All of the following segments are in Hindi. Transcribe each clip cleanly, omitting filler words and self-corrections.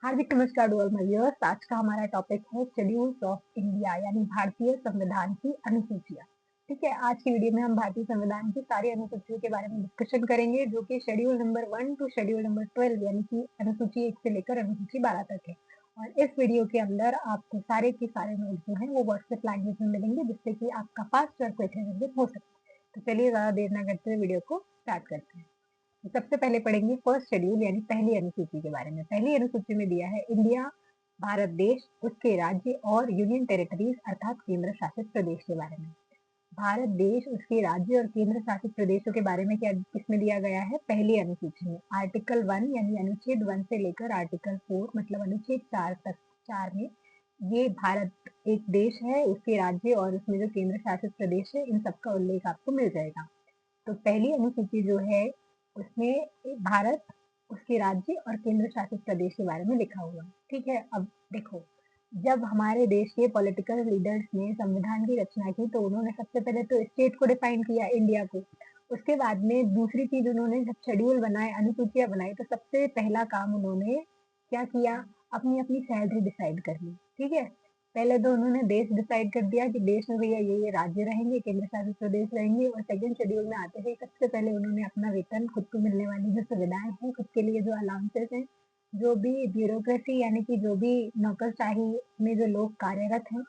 हार्दिक नमस्कार टू ऑल माय व्यूअर्स। आज का हमारा टॉपिक है शेड्यूल्स ऑफ इंडिया यानी भारतीय संविधान की अनुसूचियां। ठीक है, आज की वीडियो में हम भारतीय संविधान की सारी अनुसूचियों के बारे में डिस्कशन करेंगे, जो कि schedule number 1 to schedule number 12 यानी कि अनुसूची 1 से लेकर अनुसूची 12 तक है। और इस वीडियो के अंदर आपको सारे के सारे नोट जो है वो व्हाट्सएप लैंग्वेज में मिलेंगे, जिससे कि आपका फास्ट और क्वेश्चन हो सके। तो चलिए ज्यादा देर न करते हुए वीडियो को स्टार्ट करते हैं। सबसे पहले पढ़ेंगे फर्स्ट शेड्यूल यानी पहली अनुसूची के बारे में। पहली अनुसूची में दिया है इंडिया भारत देश, उसके राज्य और यूनियन टेरिटरीज अर्थात केंद्र शासित प्रदेश के बारे में। भारत देश, उसके राज्य और केंद्र शासित प्रदेशों के बारे में क्या किसमें दिया गया है? पहली अनुसूची में। आर्टिकल 1 यानी अनुच्छेद 1 से लेकर आर्टिकल 4 मतलब अनुच्छेद 4 तक, 4 में ये भारत एक देश है, उसके राज्य और उसमें जो केंद्र शासित प्रदेश है, इन सबका उल्लेख आपको मिल जाएगा। तो पहली अनुसूची जो है उसमें भारत, उसके राज्य और केंद्र शासित प्रदेश के बारे में लिखा हुआ है। ठीक है, अब देखो, जब हमारे देश के पॉलिटिकल लीडर्स ने संविधान की रचना की तो उन्होंने सबसे पहले तो स्टेट को डिफाइन किया, इंडिया को। उसके बाद में दूसरी चीज उन्होंने जब शेड्यूल बनाए, अनुसूचियां बनाई, तो सबसे पहला काम उन्होंने क्या किया? अपनी अपनी सैलरी डिसाइड कर ली। ठीक है, पहले तो उन्होंने देश डिसाइड कर दिया कि देश में भैया ये राज्य रहेंगे, केंद्र शासित प्रदेश रहेंगे। और सेकंड शेड्यूल में आते ही सबसे पहले उन्होंने अपना वेतन, खुद को मिलने वाली जो सुविधाएं हैं, खुद के लिए जो अलाउंसेस हैं, जो भी ब्यूरोक्रेसी यानी कि जो भी नौकरशाही में जो लोग कार्यरत हैं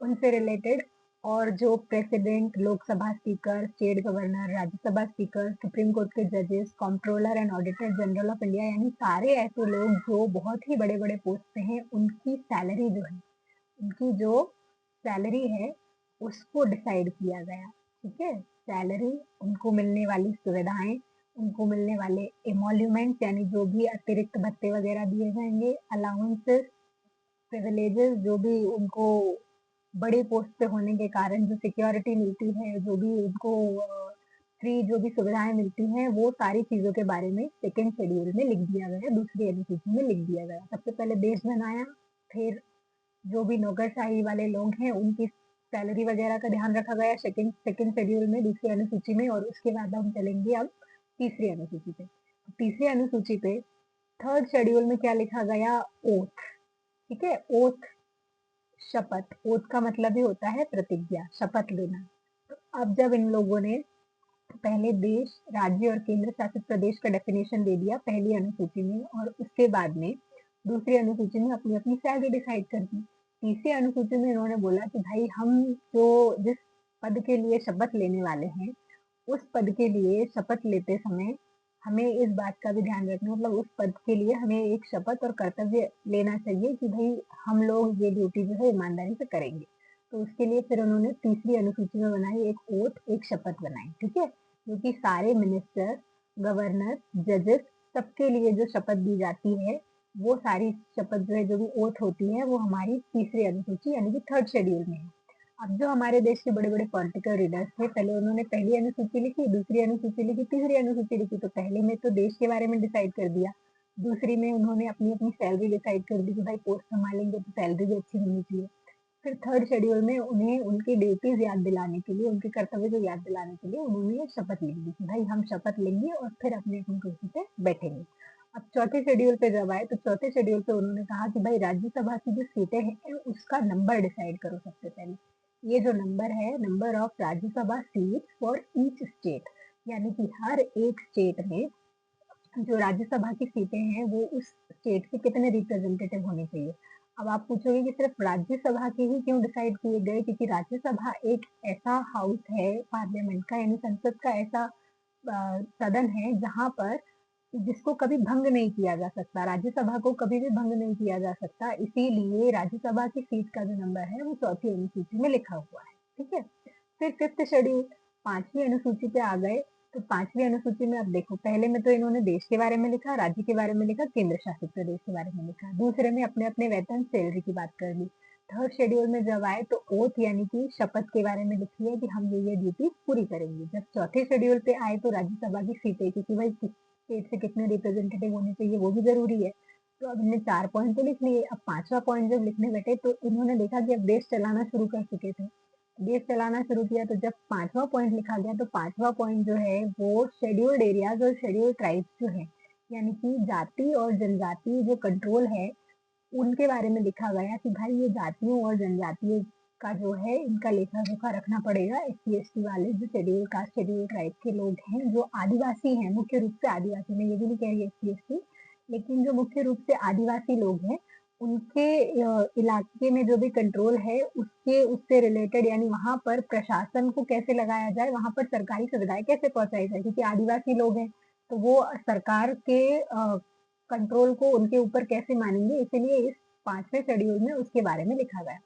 उनसे रिलेटेड, और जो president, Lok Sabha speaker, state governor, Rajya Sabha speaker, supreme court के जजेस, controller and auditor general of India, यानी सारे ऐसे लोग जो बहुत ही बड़े बड़े पोस्ट पे हैं, उनकी सैलरी जो है, उनकी जो सैलरी है उसको डिसाइड किया गया। ठीक है, सैलरी, उनको मिलने वाली सुविधाएं, उनको मिलने वाले एमोल्यूमेंट यानी जो भी अतिरिक्त भत्ते वगैरह दिए जाएंगे, अलाउंसेस, प्रिविलेजेस, जो भी उनको बड़े पोस्ट पे होने के कारण जो सिक्योरिटी मिलती है, जो भी उनको फ्री जो भी सुविधाएं मिलती हैं, वो सारी चीजों के बारे में सेकेंड शेड्यूल में लिख दिया गया, दूसरी अनुसूची में लिख दिया गया। सबसे पहले देश बनाया, फिर जो भी नौकरशाही वाले लोग हैं उनकी सैलरी वगैरह का ध्यान रखा गया सेकंड सेकंड शेड्यूल में, दूसरी अनुसूची में। और उसके बाद हम चलेंगे अब तीसरी अनुसूची पे। तीसरी अनुसूची पे थर्ड शेड्यूल में क्या लिखा गया? ओथ। ठीक है, ओथ, शपथ। ओथ का मतलब ही होता है प्रतिज्ञा, शपथ लेना। तो अब जब इन लोगों ने पहले देश, राज्य और केंद्र शासित प्रदेश का डेफिनेशन दे दिया पहली अनुसूची में, और उसके बाद में दूसरी अनुसूची में अपनी अपनी सैलरी डिसाइड कर दी। तीसरी अनुसूची में इन्होंने बोला कि भाई हम जो जिस पद के लिए शपथ लेने वाले हैं, उस पद के लिए शपथ लेते समय हमें इस बात का भी ध्यान रखना, मतलब उस पद के लिए हमें एक शपथ और कर्तव्य लेना चाहिए कि भाई हम लोग ये ड्यूटी जो है ईमानदारी से करेंगे। तो उसके लिए फिर उन्होंने तीसरी अनुसूची में बनाई एक ओथ, एक शपथ बनाई। ठीक है, क्योंकि सारे मिनिस्टर, गवर्नर, जजेस, सबके लिए जो शपथ दी जाती है, वो सारी शपथ जो है, जो भी ओथ होती है, वो हमारी तीसरी अनुसूची यानी कि थर्ड शेड्यूल में है। अब जो हमारे देश के बड़े बड़े पॉलिटिकल लीडर्स थे, पहले उन्होंने पहली अनुसूची लिखी, दूसरी अनुसूची लिखी, तीसरी अनुसूची लिखी। तो पहले में तो देश के बारे में डिसाइड कर दिया, दूसरी में उन्होंने अपनी अपनी सैलरी डिसाइड कर दी कि भाई पोस्ट संभालेंगे तो सैलरी भी अच्छी होनी चाहिए। फिर थर्ड शेड्यूल में उन्हें उनकी ड्यूटीज याद दिलाने के लिए, उनके कर्तव्य को याद दिलाने के लिए उन्होंने शपथ लिख दी कि भाई हम शपथ लेंगे और फिर अपनी अपनी कुर्सी पे बैठेंगे। अब चौथे शेड्यूल पे जब आए तो चौथे शेड्यूल पे उन्होंने कहा कि भाई राज्यसभा की जो सीटें हैं उसका नंबर डिसाइड करो सबसे पहले। ये जो नंबर है, number of Rajya Sabha seat for each state, यानी कि हर एक स्टेट में जो राज्यसभा की सीटें हैं वो उस स्टेट के कितने रिप्रेजेंटेटिव होने चाहिए। अब आप पूछोगे कि सिर्फ राज्यसभा के ही क्यों डिसाइड किए गए? क्योंकि राज्यसभा एक ऐसा हाउस है पार्लियामेंट का, यानी संसद का ऐसा सदन है जहां पर जिसको कभी भंग नहीं किया जा सकता, राज्यसभा को कभी भी भंग नहीं किया जा सकता। इसीलिए राज्यसभा की सीट का जो नंबर है वो चौथी अनुसूची में लिखा हुआ है। ठीक है, फिर फिफ्थ शेड्यूल, पांचवी अनुसूची पे आ गए। तो पांचवी अनुसूची में अब देखो, पहले में तो इन्होंने देश के बारे में लिखा, राज्य के बारे में लिखा, केंद्र शासित प्रदेश के बारे में लिखा। दूसरे में अपने अपने वेतन, सैलरी की बात कर ली। थर्ड शेड्यूल में जब आए तो ओथ यानी कि शपथ के बारे में लिखी है कि हम ये ड्यूटी पूरी करेंगे। जब चौथे शेड्यूल पे आए तो राज्यसभा की सीटें, क्योंकि भाई किस स्टेट से कितने रिप्रेजेंटेटिव होने चाहिए वो भी जरूरी है। तो अब इन्हें 4 पॉइंट तो लिख लिए। अब पांचवा पॉइंट जब लिखने बैठे तो इन्होंने देखा कि अब देश चलाना शुरू कर चुके थे, देश चलाना शुरू किया। तो जब पांचवा पॉइंट लिखा गया तो पांचवा पॉइंट जो है वो शेड्यूल्ड एरियाज और शेड्यूल्ड ट्राइब्स जो है, यानी कि जाति और जनजाति जो कंट्रोल है उनके बारे में लिखा गया कि भाई ये जातियों और जनजातियों का जो है इनका लेखा जोखा रखना पड़ेगा। एससी एसटी वाले जो शेड्यूल कास्ट शेड्यूल ट्राइब के लोग हैं, जो आदिवासी हैं, मुख्य रूप से आदिवासी, मैं ये भी नहीं कह रही एससी एसटी, लेकिन जो मुख्य रूप से आदिवासी लोग हैं उनके इलाके में जो भी कंट्रोल है उसके उससे रिलेटेड, यानी वहां पर प्रशासन को कैसे लगाया जाए, वहां पर सरकारी सुविधाएं कैसे पहुंचाई जाए, क्योंकि आदिवासी लोग हैं तो वो सरकार के कंट्रोल को उनके ऊपर कैसे मानेंगे, इसीलिए इस 5वें शेड्यूल में उसके बारे में लिखा गया।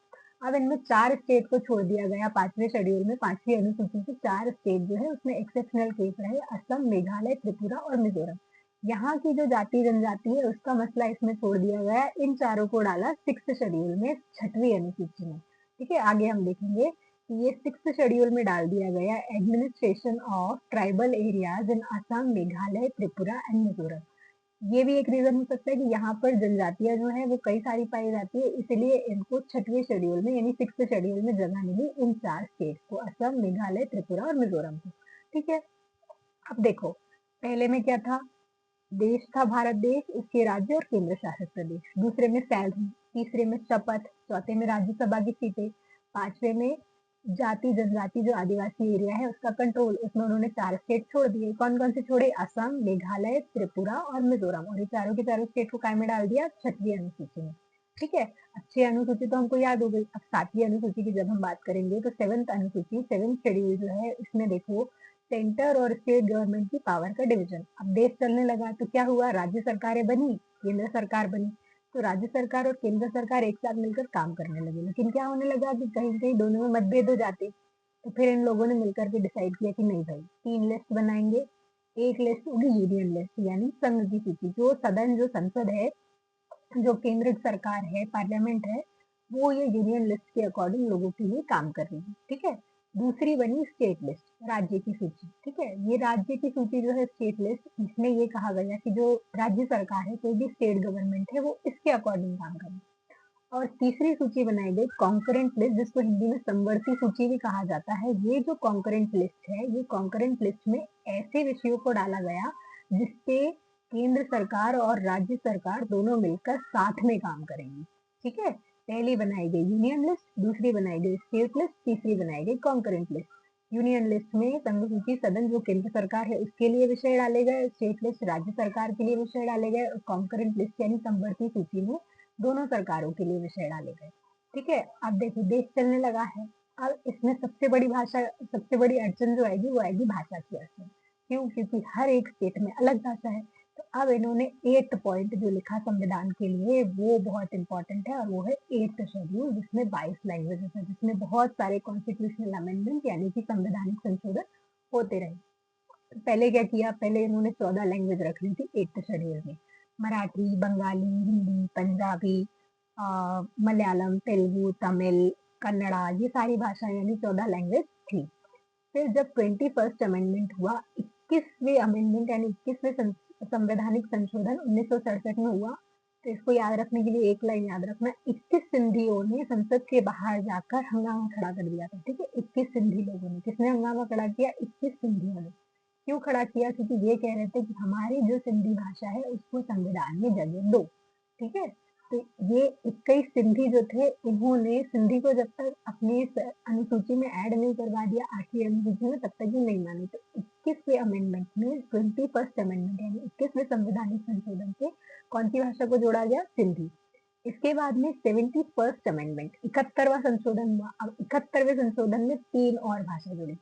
अब इनमें 4 स्टेट को छोड़ दिया गया 5वें शेड्यूल में, 5वीं अनुसूची से 4 स्टेट जो है उसमें एक्सेप्शनल केस रहे, असम, मेघालय, त्रिपुरा और मिजोरम। यहाँ की जो जाति जनजाति है उसका मसला इसमें छोड़ दिया गया, इन चारों को डाला 6th शेड्यूल में, 6वीं अनुसूची में। ठीक है, आगे हम देखेंगे कि ये 6th शेड्यूल में डाल दिया गया administration of tribal areas in Assam, Meghalaya, Tripura and Mizoram. ये भी एक रीजन हो सकता है कि यहाँ पर जनजातियां जो है वो कई सारी पाई जाती है, इसलिए इनको 6वें शेड्यूल में यानी 6th शेड्यूल में जगह मिली इन 4 स्टेट को, असम, मेघालय, त्रिपुरा और मिजोरम को। ठीक है, अब देखो पहले में क्या था, देश था भारत देश, उसके राज्य और केंद्र शासित प्रदेश। दूसरे में सैलरी, तीसरे में शपथ, चौथे में राज्यसभा की सीटें, 5वें में जाति जनजाति जो आदिवासी एरिया है उसका कंट्रोल, उसमें उन्होंने 4 स्टेट छोड़ दिए। कौन कौन से छोड़े, असम, मेघालय, त्रिपुरा और मिजोरम, और ये चारों के चारों स्टेट को काय में डाल दिया, 6वीं अनुसूची में। ठीक है, अच्छी अनुसूची तो हमको याद हो गई। अब 7वीं अनुसूची की जब हम बात करेंगे तो 7th अनुसूची, 7th शेड्यूल जो है इसमें देखो सेंटर और स्टेट गवर्नमेंट की पावर का डिवीजन। अब देश चलने लगा तो क्या हुआ, राज्य सरकारें बनी, केंद्र सरकार बनी, तो राज्य सरकार और केंद्र सरकार एक साथ मिलकर काम करने लगे। लेकिन क्या होने लगा कि कहीं कहीं दोनों में मतभेद हो जाते, तो फिर इन लोगों ने मिलकर के डिसाइड किया कि नहीं भाई 3 लिस्ट बनाएंगे। एक लिस्ट होगी यूनियन लिस्ट यानी संघ की सूची, जो सदन जो संसद है, जो केंद्र सरकार है, पार्लियामेंट है, वो ये यूनियन लिस्ट के अकॉर्डिंग लोगों के लिए काम कर रही है। ठीक है, दूसरी बनी स्टेट लिस्ट, राज्य की सूची। ठीक है, ये राज्य की सूची जो है स्टेट लिस्ट, इसमें ये कहा गया कि जो राज्य सरकार है, कोई भी स्टेट गवर्नमेंट है, वो इसके अकॉर्डिंग काम करे। और तीसरी सूची बनाई गई कॉन्करेंट लिस्ट, जिसको हिंदी में समवर्ती सूची भी कहा जाता है। ये जो कॉन्करेंट लिस्ट है, ये कॉन्करेंट लिस्ट में ऐसे विषयों को डाला गया जिसपे केंद्र सरकार और राज्य सरकार दोनों मिलकर साथ में काम करेंगी। ठीक है, पहली बनाई गई यूनियन लिस्ट, दूसरी बनाई गई स्टेट लिस्ट, तीसरी बनाई गई कॉन्करेंट लिस्ट। यूनियन लिस्ट में संघ सूची सदन जो केंद्र सरकार है उसके लिए विषय डाले गए, स्टेट लिस्ट राज्य सरकार के लिए विषय डाले गए, और कॉन्करेंट लिस्ट यानी समवर्ती सूची में दोनों सरकारों के लिए विषय डाले गए। ठीक है, अब देखो देश चलने लगा है। अब इसमें सबसे बड़ी अड़चन जो आएगी वो आएगी भाषा की अड़चन। क्यों, क्योंकि हर एक स्टेट में अलग भाषा है। तो अब इन्होंने 8 पॉइंट जो लिखा संविधान के लिए वो बहुत इंपॉर्टेंट है, और वो है 8th शेड्यूल, जिसमें 22 लैंग्वेजेस है, जिसमें बहुत सारे कॉन्स्टिट्यूशनल अमेंडमेंट यानी कि संवैधानिक संशोधन होते रहे। तो पहले क्या किया, पहले इन्होंने 14 लैंग्वेज रख ली थी 8th शेड्यूल में, मराठी, बंगाली, हिंदी, पंजाबी, मलयालम, तेलुगु, तमिल, कन्नड़ा, ये सारी भाषाएं यानी 14 लैंग्वेज थी। फिर जब 21st अमेंडमेंट हुआ, 21वें अमेंडमेंट यानी 21वें संवैधानिक संशोधन 1967 में हुआ, तो इसको याद रखने के लिए एक लाइन याद रखना, 21 सिंधियों ने संसद के बाहर जाकर हंगामा खड़ा कर दिया था। ठीक है, 21 सिंधी लोगों ने, किसने हंगामा खड़ा किया, 21 सिंधियों ने। क्यों खड़ा किया, क्योंकि ये कह रहे थे कि हमारी जो सिंधी भाषा है उसको संविधान में जगह दो। ठीक है, तो ये 21 सिंधी जो थे, इन्होंने सिंधी को जब तक अपनी अनुसूची में ऐड नहीं करवा दिया 8वीं अनुसूची में, तब तक ये नहीं माने। तो 21वें अमेंडमेंट में 21st अमेंडमेंट यानी 21वें संवैधानिक संशोधन से कौन सी भाषा को जोड़ा गया, सिंधी। इसके बाद में 71st अमेंडमेंट 71वां संशोधन हुआ। अब 71वें संशोधन में 3 और भाषा जुड़ी।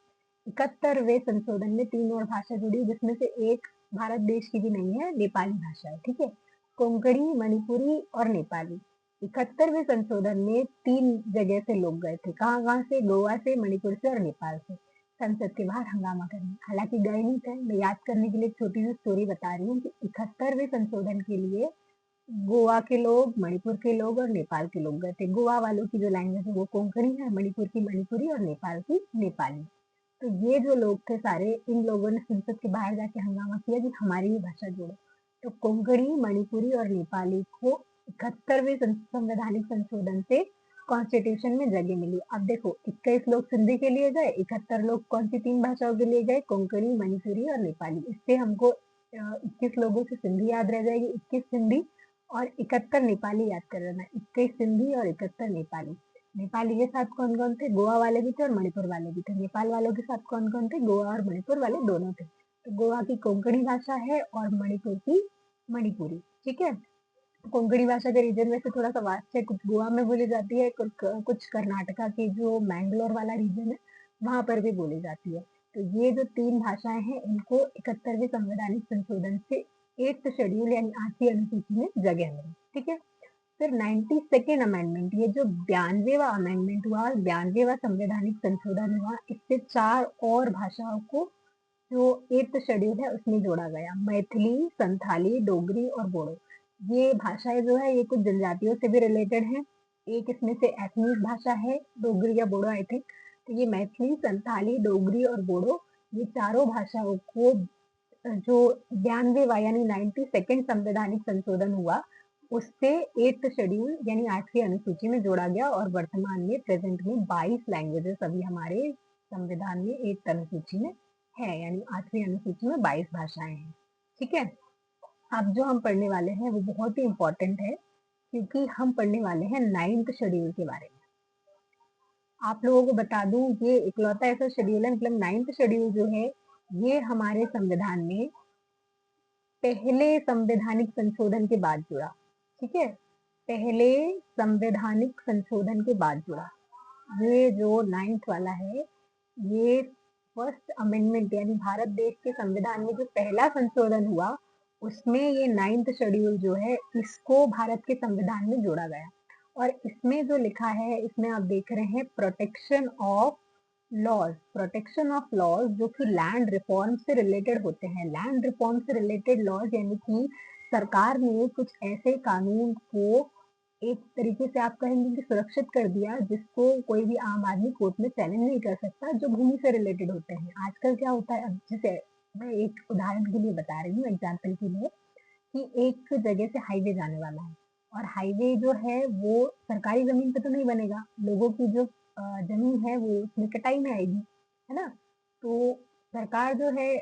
71वें संशोधन में 3 और भाषा जुड़ी, जिसमें से एक भारत देश की भी नहीं है, नेपाली भाषा है। ठीक है, कोंकणी, मणिपुरी और नेपाली। 71वें संशोधन में 3 जगह से लोग गए थे, कहाँ कहाँ से, गोवा से, मणिपुर से और नेपाल से, संसद के बाहर हंगामा करने। हालांकि गए नहीं थे, मैं याद करने के लिए एक छोटी सी स्टोरी बता रही हूँ कि 71वें संशोधन के लिए गोवा के लोग, मणिपुर के लोग और नेपाल के लोग गए थे। गोवा वालों की जो लैंग्वेज है वो कोंकणी है, मणिपुर की मणिपुरी और नेपाल की नेपाली। तो ये जो लोग थे सारे, इन लोगों ने संसद के बाहर जाके हंगामा किया कि हमारी भी भाषा जोड़ो। तो कोंकणी, मणिपुरी और नेपाली को 71वें संवैधानिक संशोधन से कॉन्स्टिट्यूशन में जगह मिली। अब देखो 21 लोग सिंधी के लिए गए, 71 लोग कौन सी 3 भाषाओं के लिए गए, कोंकणी, मणिपुरी और नेपाली। इससे हमको 21 लोगों से सिंधी याद रह जाएगी, 21 सिंधी और 71 नेपाली याद कर लेना, 21 सिंधी और 71 नेपाली। नेपाली के साथ कौन कौन थे? गोवा वाले भी थे और मणिपुर वाले भी थे। नेपाल वालों के साथ कौन कौन थे? गोवा और मणिपुर वाले दोनों थे। तो गोवा की कोंकणी भाषा है और मणिपुर की मणिपुरी। ठीक है। कोंकणी भाषा के रीजन में से थोड़ा सा वास्ट है, कुछ गोवा में बोली जाती है, कुछ कर्नाटका की जो मैंगलोर वाला रीजन है वहां पर भी बोली जाती है। तो ये जो 3 भाषाएं हैं इनको 71वें संवैधानिक संशोधन से 8th शेड्यूल यानी 8वीं अनुसूची में जगह मिली। ठीक है। फिर 92nd अमेंडमेंट, ये जो 92वां अमेंडमेंट हुआ, 92वां संवैधानिक संशोधन हुआ, इससे 4 और भाषाओं को जो 8th शेड्यूल है उसमें जोड़ा गया। मैथिली, संथाली, डोगरी और बोडो। ये भाषाएं जो है ये कुछ जनजातियों से भी रिलेटेड हैं। एक इसमें से एथनिक भाषा है, डोगरी या बोडो आई थिंक। तो ये मैथिली, संथाली, डोगरी और बोडो, ये चारों भाषाओं को जो 92वां यानी 92nd संवैधानिक संशोधन हुआ उससे 8th शेड्यूल यानी 8वीं अनुसूची में जोड़ा गया और वर्तमान में प्रेजेंट में 22 लैंग्वेजेस अभी हमारे संविधान में 8th अनुसूची में है, यानी 8वीं अनुसूची में 22 भाषाएं हैं। ठीक है। अब जो हम पढ़ने वाले हैं वो बहुत ही इंपॉर्टेंट है, क्योंकि हम पढ़ने वाले हैं 9th शेड्यूल के बारे में। आप लोगों को बता दूं ये इकलौता ऐसा शेड्यूल है, मतलब 9th शेड्यूल जो है ये हमारे संविधान में पहले संवैधानिक संशोधन के बाद जुड़ा। ठीक है। पहले संवैधानिक संशोधन के बाद जुड़ा। ये जो 9th वाला है ये फर्स्ट अमेंडमेंट यानी भारत देश के संविधान में जो पहला संशोधन हुआ उसमें ये 9th शेड्यूल जो है इसको भारत के संविधान में जोड़ा गया। और इसमें जो लिखा है इसमें आप देख रहे हैं protection of laws, protection of laws जो कि लैंड रिफॉर्म से रिलेटेड होते हैं। लैंड रिफॉर्म से रिलेटेड लॉज यानी कि सरकार ने कुछ ऐसे कानून को एक तरीके से आप कहेंगे कि सुरक्षित कर दिया जिसको कोई भी आम आदमी कोर्ट में चैलेंज नहीं कर सकता, जो भूमि से रिलेटेड होते हैं। आजकल क्या होता है, अब जैसे मैं एक उदाहरण के लिए बता रही हूँ, एग्जाम्पल के लिए, कि एक जगह से हाईवे जाने वाला है और हाईवे जो है वो सरकारी जमीन पे तो नहीं बनेगा, लोगों की जो जमीन है वो उसमें कटाई में आएगी, है ना। तो सरकार जो है,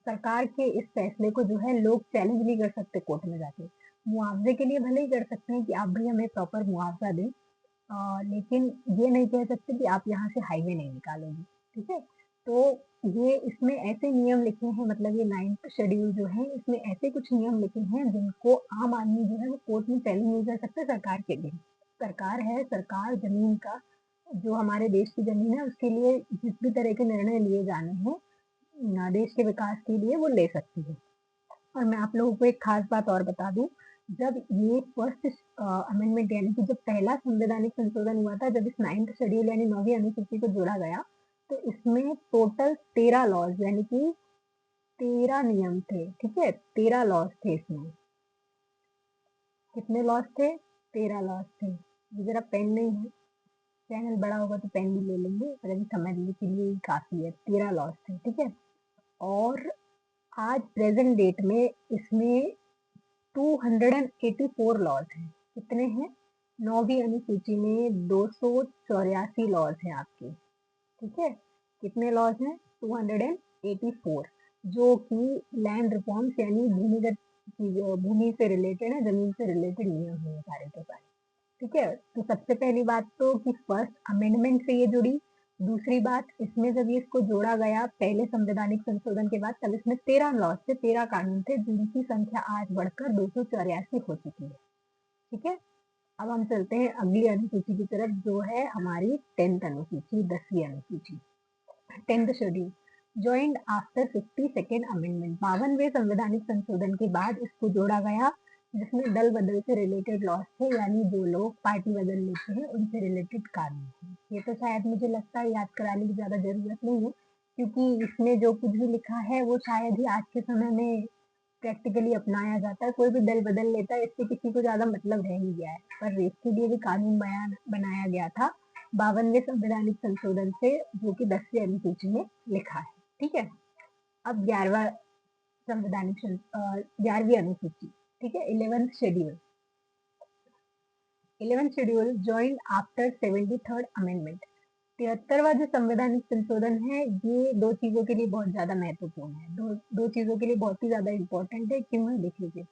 सरकार के इस फैसले को जो है लोग चैलेंज नहीं कर सकते कोर्ट में जाके। मुआवजे के लिए भले ही कर सकते हैं कि आप भी हमें प्रॉपर मुआवजा दें, लेकिन ये नहीं कह सकते कि आप यहाँ से हाईवे नहीं निकालोगे। ठीक है। तो ये इसमें ऐसे नियम लिखे हैं, मतलब ये 9th शेड्यूल जो है इसमें ऐसे कुछ नियम लिखे हैं जिनको आम आदमी जो है वो कोर्ट में चैलेंज नहीं कर सकते सरकार के लिए। सरकार है, सरकार जमीन का, जो हमारे देश की जमीन है उसके लिए जिस भी तरह के निर्णय लिए जाने हैं देश के विकास के लिए वो ले सकती है। और मैं आप लोगों को एक खास बात और बता दूं, जब ये फर्स्ट अमेंडमेंट यानी कि जब पहला संवैधानिक संशोधन हुआ था, जब इस 9th शेड्यूल यानी 9वीं अनुसूची को जोड़ा गया, तो इसमें टोटल 13 लॉज यानी कि 13 नियम थे। ठीक है। 13 लॉज थे इसमें। कितने लॉज थे? 13 लॉज थे। ये जरा पेन नहीं है, चैनल बड़ा होगा तो पेन भी ले लेंगे, पर अभी समझने के लिए काफी है। 13 लॉज थे। ठीक है। और आज प्रेजेंट डेट में इसमें 284 लॉज हैं। कितने हैं? 9वीं अनुसूची में 284 लॉज हैं आपके। ठीक है। कितने लॉज हैं? 284, जो कि लैंड रिफॉर्म्स यानी भूमिगत भूमि से रिलेटेड है, जमीन से रिलेटेड नियम है सारे के सारे। ठीक है। तो सबसे पहली बात तो कि फर्स्ट अमेंडमेंट से ये जुड़ी। दूसरी बात, इसमें जब ये इसको जोड़ा गया पहले संवैधानिक संशोधन के बाद, तब इसमें 13 लॉज थे, 13 कानून थे, जिनकी संख्या आज बढ़कर 284 हो चुकी है। ठीक है। अब हम चलते हैं अगली अनुसूची की तरफ, जो है हमारी 10th अनुसूची, 10वीं अनुसूची। 10th schedule joined after 52nd amendment, 52वें संवैधानिक संशोधन के बाद इसको जोड़ा गया, जिसमें दल बदल से रिलेटेड लॉज थे, यानी जो लोग पार्टी बदल लेते हैं उनसे रिलेटेड कानून थे। ये तो शायद मुझे लगता है याद कराने की ज्यादा जरूरत नहीं है, क्योंकि इसमें जो कुछ भी लिखा है वो शायद ही आज के समय में प्रैक्टिकली अपनाया जाता है। कोई भी दल बदल लेता है, इससे किसी को ज्यादा मतलब रह नहीं गया है, पर इसके लिए भी कानून बयान बनाया गया था 52वें संवैधानिक संशोधन से, जो कि 10वीं अनुसूची में लिखा है। ठीक है। अब 11वीं अनुसूची। ठीक है। 11th schedule joined after 73rd amendment. 73वां जो संवैधानिक संशोधन है ये दो चीजों के लिए बहुत ज्यादा महत्वपूर्ण है, दो चीजों के लिए बहुत ही ज्यादा इंपॉर्टेंट है। क्यों है? देख लीजिए।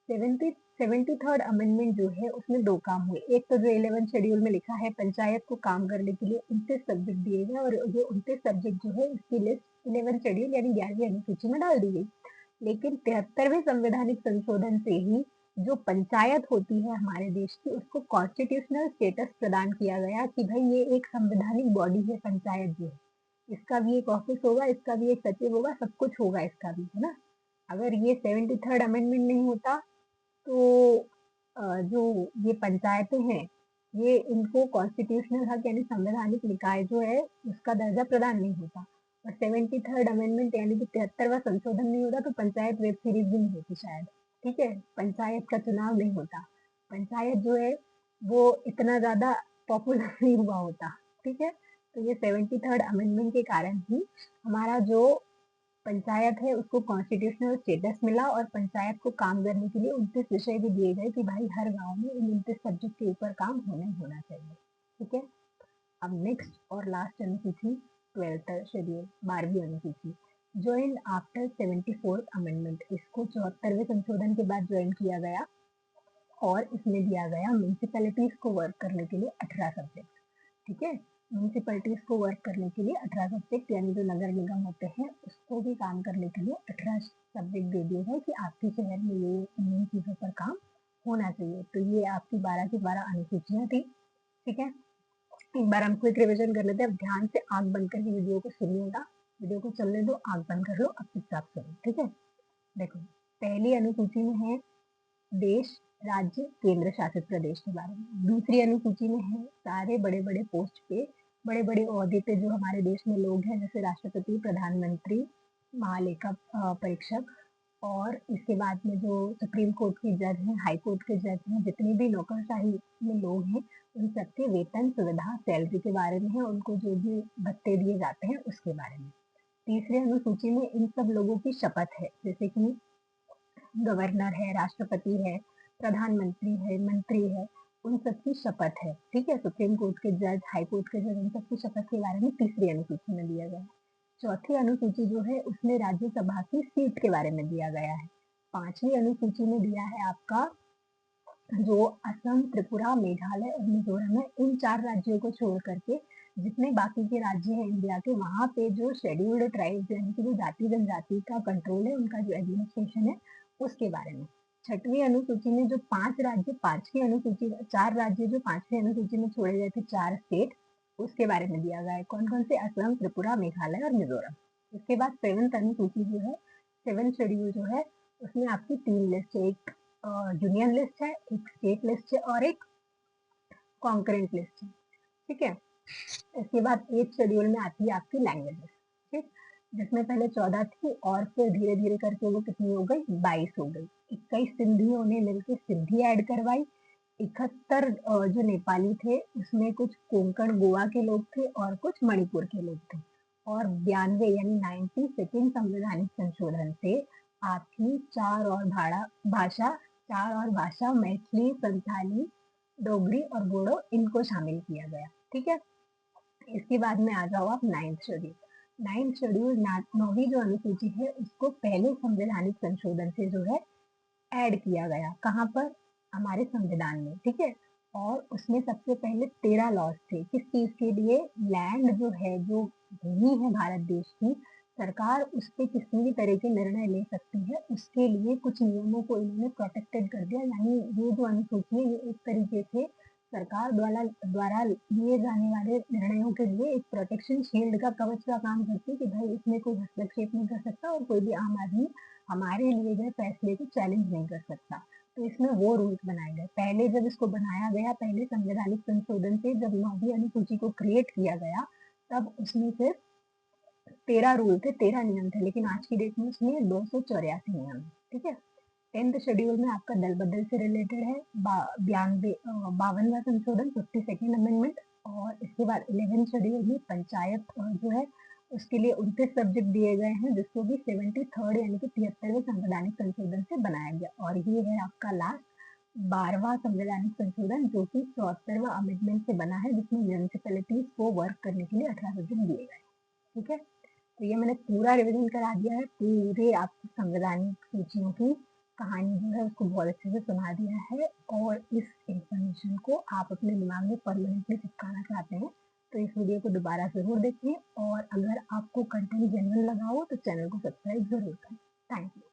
सेवेंटी थर्ड अमेंडमेंट जो है उसमें दो काम हुए। एक तो जो 11 शेड्यूल में लिखा है पंचायत को काम करने के लिए 29 सब्जेक्ट दिए गए और ये 29 सब्जेक्ट जो है इसकी लिस्ट 11 शेड्यूल यानी 11वीं अनुसूची में डाल दी गई। लेकिन 73वें संवैधानिक संशोधन से ही जो पंचायत होती है हमारे देश की उसको कॉन्स्टिट्यूशनल स्टेटस प्रदान किया गया कि भाई ये एक संवैधानिक बॉडी है पंचायत जो है, इसका भी एक ऑफिस होगा, इसका भी एक सचिव होगा, सब कुछ होगा इसका भी, है ना। अगर ये 73rd अमेंडमेंट नहीं होता तो जो ये पंचायतें हैं ये इनको कॉन्स्टिट्यूशनल हक यानी संवैधानिक निकाय जो है उसका दर्जा प्रदान नहीं होता। और 73rd अमेंडमेंट यानी कि 73वां संशोधन नहीं होता तो पंचायत वेब सीरीज भी नहीं होती शायद। ठीक है, पंचायत का चुनाव नहीं होता, पंचायत जो है वो इतना ज्यादा पॉपुलर नहीं हुआ होता। ठीक है, तो ये 73rd अमेंडमेंट के कारण ही हमारा जो पंचायत है उसको कॉन्स्टिट्यूशनल स्टेटस मिला और पंचायत को काम करने के लिए 29 विषय भी दिए गए कि भाई हर गांव में इन 29 सब्जेक्ट के ऊपर काम होना ही होना चाहिए। ठीक है, अब नेक्स्ट और लास्ट अनुसूची 12th शेड्यूल 12वीं अनुसूची ज्वाइन आफ्टर 74th अमेंडमेंट, इसको 74वें संशोधन के बाद ज्वाइन किया गया और इसमें दिया गया म्यूनिसिपैलिटीज को वर्क करने के लिए 18 सब्जेक्ट। ठीक है, म्यूनिसिपैलिटीज को वर्क करने के लिए 18 सब्जेक्ट यानी जो नगर निगम होते हैं उसको भी काम करने के लिए 18 सब्जेक्ट दे दिए गए कि आपके शहर में ये इन चीजों पर काम होना चाहिए। तो ये आपकी 12 की 12 अनुसूचियां थी। ठीक है, एक बार हम क्विक रिविजन कर लेते हैं। अब ध्यान से आंख बंद करके वीडियो को सुनिएगा, वीडियो को चलने दो, आंख बंद कर लो, अब चुपचाप सुनो। ठीक है, देखो पहली अनुसूची में है देश, राज्य, केंद्र शासित प्रदेश के बारे में। दूसरी अनुसूची में है सारे बड़े बड़े पोस्ट पे बड़े बड़े ओहदे पे जो हमारे देश में लोग हैं जैसे राष्ट्रपति, प्रधानमंत्री, महालेखा परीक्षक और इसके बाद में जो सुप्रीम कोर्ट के जज हैं, हाई कोर्ट के जज हैं, जितने भी नौकरशाही में लोग हैं उन सबके वेतन, सुविधा, सैलरी के बारे में है, उनको जो भी भत्ते दिए जाते हैं उसके बारे में। तीसरी अनुसूची में इन सब लोगों की शपथ है, जैसे कि गवर्नर है, राष्ट्रपति है, प्रधानमंत्री है, मंत्री है, उन सबकी शपथ है। ठीक है, सुप्रीम कोर्ट के जज, हाई कोर्ट के जज, उन सबकी शपथ के बारे में तीसरी अनुसूची में दिया गया है। चौथी अनुसूची जो है उसमें राज्यसभा की सीट के बारे में दिया गया है। पांचवी अनुसूची में दिया है आपका जो असम, त्रिपुरा, मेघालय और मिजोरम है, इन 4 राज्यों को छोड़ करके जितने बाकी के राज्य हैं इंडिया के, वहाँ पे जो शेड्यूल्ड ट्राइब्स यानी कि जो जाति जनजाति का कंट्रोल है, उनका जो एडमिनिस्ट्रेशन है उसके बारे में। छठवीं अनुसूची में जो 5 राज्य, 5वीं अनुसूची 4 राज्य जो 5वीं अनुसूची में छोड़े गए थे, 4 स्टेट, उसके बारे में दिया गया है। कौन कौन से? असम, त्रिपुरा, मेघालय और मिजोरम। इसके बाद 7th अनुसूची जो है, 7th शेड्यूल जो है उसमें आपकी 3 लिस्ट है, एक यूनियन लिस्ट है, एक स्टेट लिस्ट है और एक कॉन्करेंट लिस्ट है। ठीक है, इसके बाद 8th शेड्यूल में आती है आपकी लैंग्वेजेस। ठीक, जिसमें पहले 14 थी और फिर धीरे धीरे करके वो कितनी हो गई? 22 हो गई। 21 सिंधियों ने मिलकर सिंधी ऐड करवाई। 71 जो नेपाली थे उसमें कुछ कोंकण गोवा के लोग थे और कुछ मणिपुर के लोग थे। और 92 यानी 92nd संवैधानिक संशोधन से आपकी 4 और भाषा मैथिली, संथाली, डोगरी और बोडो इनको शामिल किया गया। ठीक है, इसके बाद में आ जाओ आप 9th शेड्यूल। 9th शेड्यूल 9वीं जो अनुसूची है उसको पहले संवैधानिक संशोधन से जो है ऐड किया गया। कहाँ पर? हमारे संविधान में। ठीक है, और उसमें सबसे पहले 13 लॉज थे। किस चीज के लिए? लैंड जो है, जो भूमि है भारत देश की, सरकार उस पर किसी भी तरह के निर्णय ले सकती है, उसके लिए कुछ नियमों को इन्होंने प्रोटेक्टेड कर दिया। यानी ये जो अनुसूची है ये एक तरीके से सरकार द्वारा द्वारा लिए जाने वाले निर्णयों के लिए एक प्रोटेक्शन शील्ड का कवच का काम करती है कि भाई इसमें कोई हस्तक्षेप नहीं कर सकता और कोई भी आम आदमी हमारे लिए गए फैसले को चैलेंज नहीं कर सकता। तो इसमें वो रूल्स बनाए गए। पहले जब इसको बनाया गया, पहले संवैधानिक संशोधन से जब 9वीं अनुसूची को क्रिएट किया गया, तब उसमें सिर्फ 13 रूल थे, 13 नियम थे, लेकिन आज की डेट में उसमें 284 नियम है। ठीक है, 10th शेड्यूल में आपका दल बदल से रिलेटेड है। 52वां संशोधन 52nd अमेंडमेंट। और इसके बाद 11th शेड्यूल में पंचायत जो है उसके लिए 29 सब्जेक्ट दिए गए हैं, जिसको भी 73rd यानी कि 73वें संवैधानिक संशोधन से बनाया गया। और ये है आपका लास्ट 12वां संवैधानिक संशोधन जो कि 74वां अमेंडमेंट से बना है, जिसमें म्यूनिसिपैलिटीज को वर्क करने के लिए 18 सब्जेक्ट दिए गए। ठीक है, तो ये मैंने पूरा रिवीजन करा दिया है पूरे आपकी संवैधानिक सूचियों की कहानी जो है उसको बहुत अच्छे से सुना दिया है और इस इन्फॉर्मेशन को आप अपने दिमाग में परमानेंटली चिपकाना चाहते हैं तो इस वीडियो को दोबारा ज़रूर देखें और अगर आपको कंटेंट जेन्युइन लगा हो तो चैनल को सब्सक्राइब ज़रूर करें। Thank you.